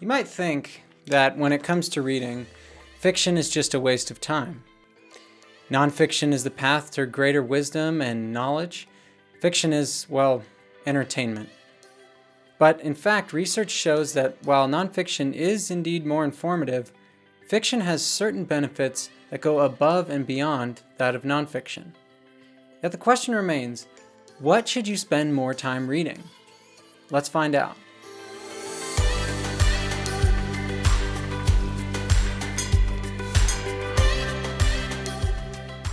You might think that when it comes to reading, fiction is just a waste of time. Nonfiction is the path to greater wisdom and knowledge. Fiction is, well, entertainment. But in fact, research shows that while nonfiction is indeed more informative, fiction has certain benefits that go above and beyond that of nonfiction. Yet the question remains, what should you spend more time reading? Let's find out.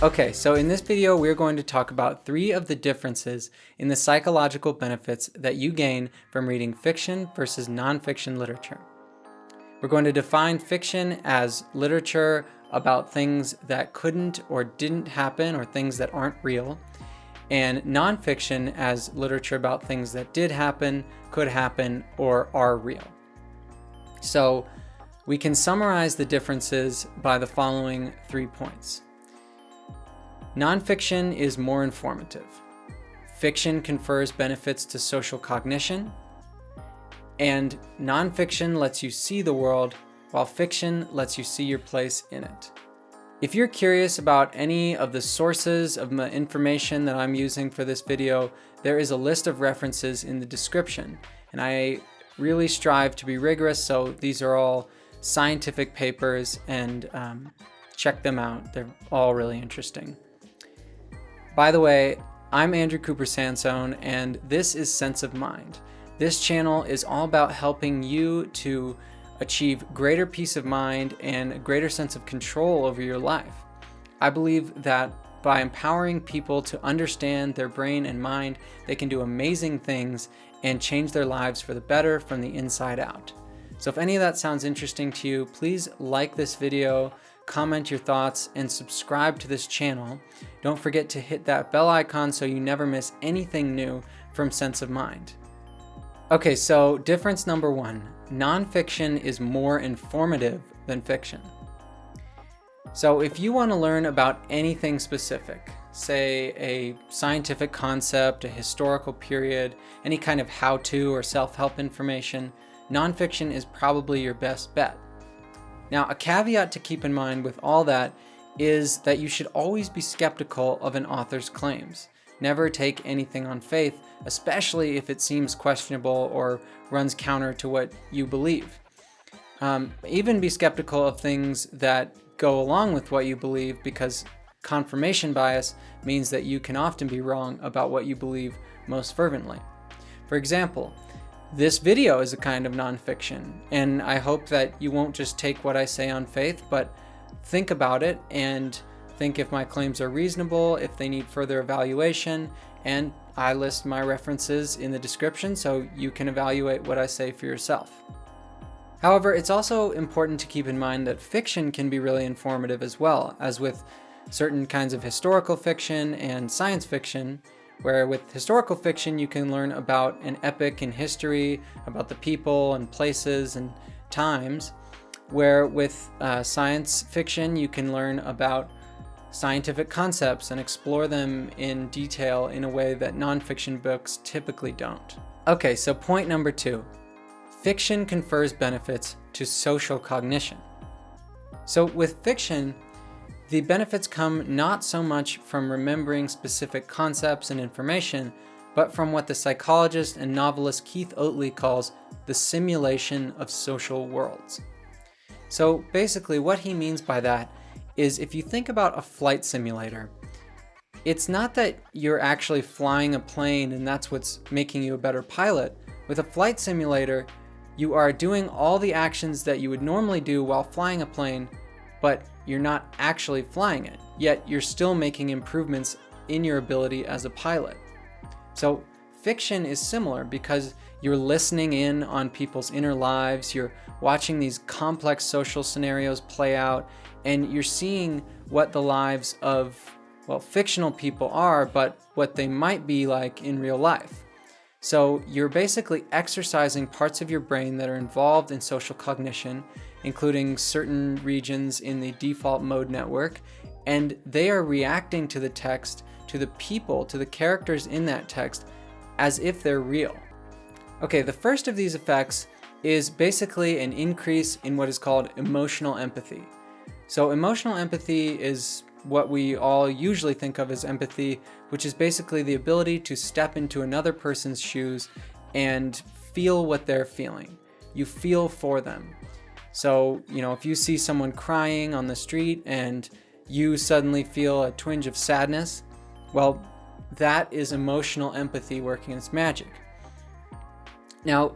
Okay, so in this video, we're going to talk about 3 of the differences in the psychological benefits that you gain from reading fiction versus nonfiction literature. We're going to define fiction as literature about things that couldn't or didn't happen or things that aren't real, and nonfiction as literature about things that did happen, could happen, or are real. So we can summarize the differences by the following 3 points. Nonfiction is more informative. Fiction confers benefits to social cognition. And nonfiction lets you see the world, while fiction lets you see your place in it. If you're curious about any of the sources of the information that I'm using for this video, there is a list of references in the description. And I really strive to be rigorous, so these are all scientific papers, and check them out. They're all really interesting. By the way, I'm Andrew Cooper Sansone, and this is Sense of Mind. This channel is all about helping you to achieve greater peace of mind and a greater sense of control over your life. I believe that by empowering people to understand their brain and mind, they can do amazing things and change their lives for the better from the inside out. So if any of that sounds interesting to you, please like this video, comment your thoughts, and subscribe to this channel. Don't forget to hit that bell icon so you never miss anything new from Sense of Mind. Okay, so difference number 1, nonfiction is more informative than fiction. So if you want to learn about anything specific, say a scientific concept, a historical period, any kind of how-to or self-help information, nonfiction is probably your best bet. Now, a caveat to keep in mind with all that is that you should always be skeptical of an author's claims. Never take anything on faith, especially if it seems questionable or runs counter to what you believe. Even be skeptical of things that go along with what you believe, because confirmation bias means that you can often be wrong about what you believe most fervently. For example, this video is a kind of nonfiction, and I hope that you won't just take what I say on faith, but think about it and think if my claims are reasonable, if they need further evaluation, and I list my references in the description so you can evaluate what I say for yourself. However, it's also important to keep in mind that fiction can be really informative as well, as with certain kinds of historical fiction and science fiction, where with historical fiction you can learn about an epoch in history, about the people and places and times, where with science fiction you can learn about scientific concepts and explore them in detail in a way that nonfiction books typically don't. Okay, so point number 2. Fiction confers benefits to social cognition. So with fiction, the benefits come not so much from remembering specific concepts and information, but from what the psychologist and novelist Keith Oatley calls the simulation of social worlds. So basically what he means by that is, if you think about a flight simulator, it's not that you're actually flying a plane and that's what's making you a better pilot. With a flight simulator, you are doing all the actions that you would normally do while flying a plane, but you're not actually flying it, yet you're still making improvements in your ability as a pilot. So fiction is similar because you're listening in on people's inner lives, you're watching these complex social scenarios play out, and you're seeing what the lives of, well, fictional people are, but what they might be like in real life. So you're basically exercising parts of your brain that are involved in social cognition, including certain regions in the default mode network, and they are reacting to the text, to the people, to the characters in that text, as if they're real. Okay, the first of these effects is basically an increase in what is called emotional empathy. So emotional empathy is what we all usually think of as empathy, which is basically the ability to step into another person's shoes and feel what they're feeling. You feel for them. So, if you see someone crying on the street and you suddenly feel a twinge of sadness, well, that is emotional empathy working its magic. Now,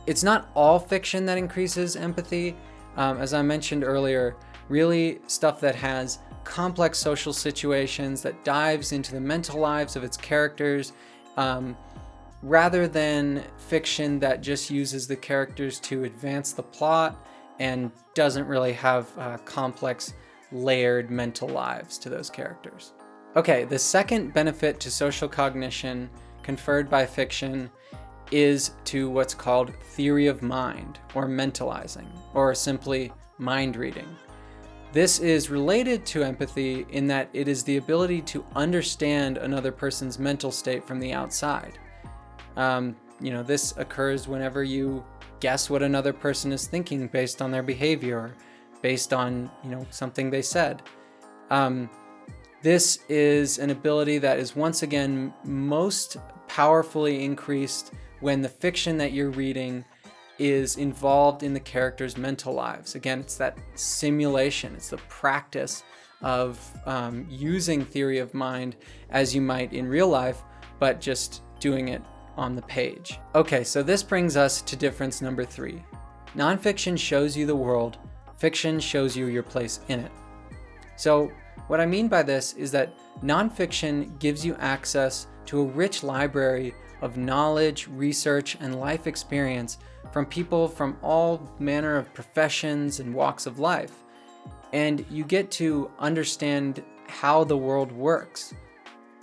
it's not all fiction that increases empathy. As I mentioned earlier, really stuff that has complex social situations, that dives into the mental lives of its characters, rather than fiction that just uses the characters to advance the plot and doesn't really have complex, layered mental lives to those characters. Okay, the second benefit to social cognition conferred by fiction is to what's called theory of mind, or mentalizing, or simply mind reading. This is related to empathy in that it is the ability to understand another person's mental state from the outside. This occurs whenever you guess what another person is thinking based on their behavior, or based on, something they said. This is an ability that is once again most powerfully increased when the fiction that you're reading is involved in the characters' mental lives. Again, it's that simulation, it's the practice of using theory of mind as you might in real life, but just doing it on the page. Okay, so this brings us to difference number 3. Nonfiction shows you the world, fiction shows you your place in it. So what I mean by this is that nonfiction gives you access to a rich library of knowledge, research, and life experience from people from all manner of professions and walks of life. And you get to understand how the world works.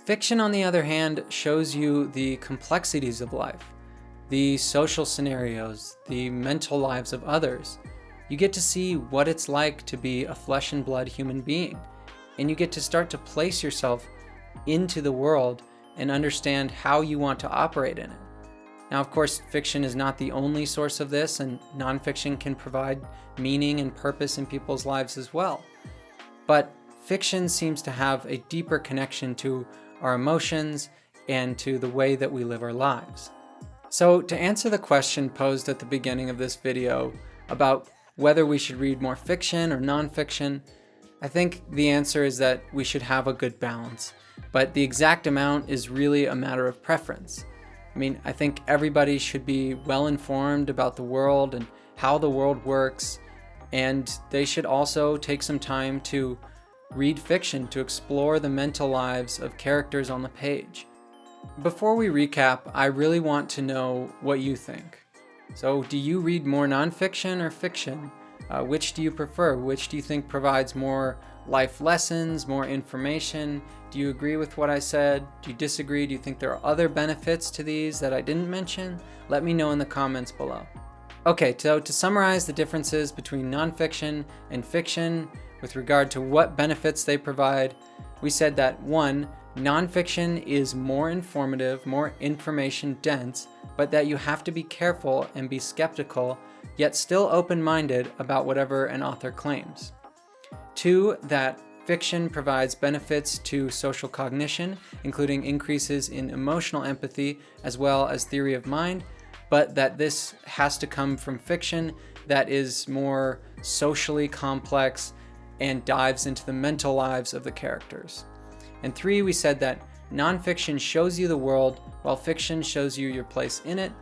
Fiction, on the other hand, shows you the complexities of life, the social scenarios, the mental lives of others. You get to see what it's like to be a flesh and blood human being, and you get to start to place yourself into the world and understand how you want to operate in it. Now, of course, fiction is not the only source of this, and nonfiction can provide meaning and purpose in people's lives as well. But fiction seems to have a deeper connection to our emotions and to the way that we live our lives. So, to answer the question posed at the beginning of this video about whether we should read more fiction or nonfiction, I think the answer is that we should have a good balance, but the exact amount is really a matter of preference. I think everybody should be well informed about the world and how the world works, and they should also take some time to read fiction to explore the mental lives of characters on the page. Before we recap, I really want to know what you think. So, do you read more nonfiction or fiction? Which do you prefer? Which do you think provides more life lessons, more information? Do you agree with what I said? Do you disagree? Do you think there are other benefits to these that I didn't mention? Let me know in the comments below. Okay, so to summarize the differences between nonfiction and fiction with regard to what benefits they provide, we said that 1, nonfiction is more informative, more information dense, but that you have to be careful and be skeptical, yet still open-minded about whatever an author claims. 2, that fiction provides benefits to social cognition, including increases in emotional empathy as well as theory of mind, but that this has to come from fiction that is more socially complex and dives into the mental lives of the characters. And 3, we said that nonfiction shows you the world while fiction shows you your place in it,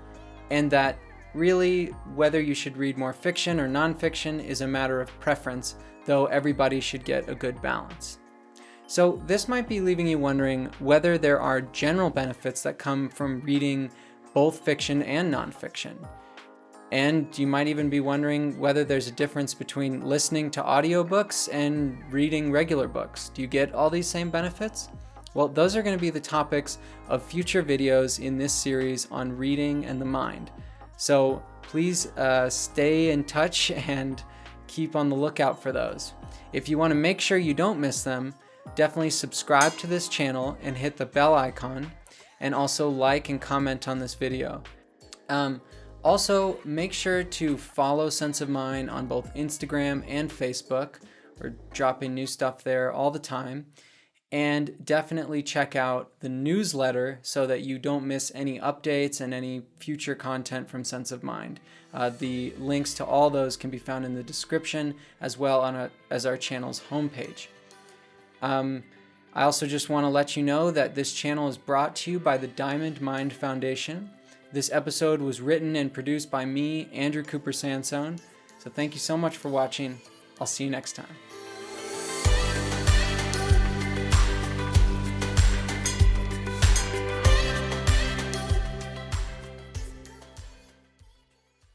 and that really whether you should read more fiction or nonfiction is a matter of preference, though everybody should get a good balance. So this might be leaving you wondering whether there are general benefits that come from reading both fiction and nonfiction. And you might even be wondering whether there's a difference between listening to audiobooks and reading regular books. Do you get all these same benefits? Well, those are going to be the topics of future videos in this series on reading and the mind. So please stay in touch and keep on the lookout for those. If you want to make sure you don't miss them, definitely subscribe to this channel and hit the bell icon, and also like and comment on this video. Also, make sure to follow Sense of Mind on both Instagram and Facebook. We're dropping new stuff there all the time. And definitely check out the newsletter so that you don't miss any updates and any future content from Sense of Mind. The links to all those can be found in the description as well as our channel's homepage. I also just want to let you know that this channel is brought to you by the Diamond Mind Foundation. This episode was written and produced by me, Andrew Cooper Sansone. So thank you so much for watching. I'll see you next time.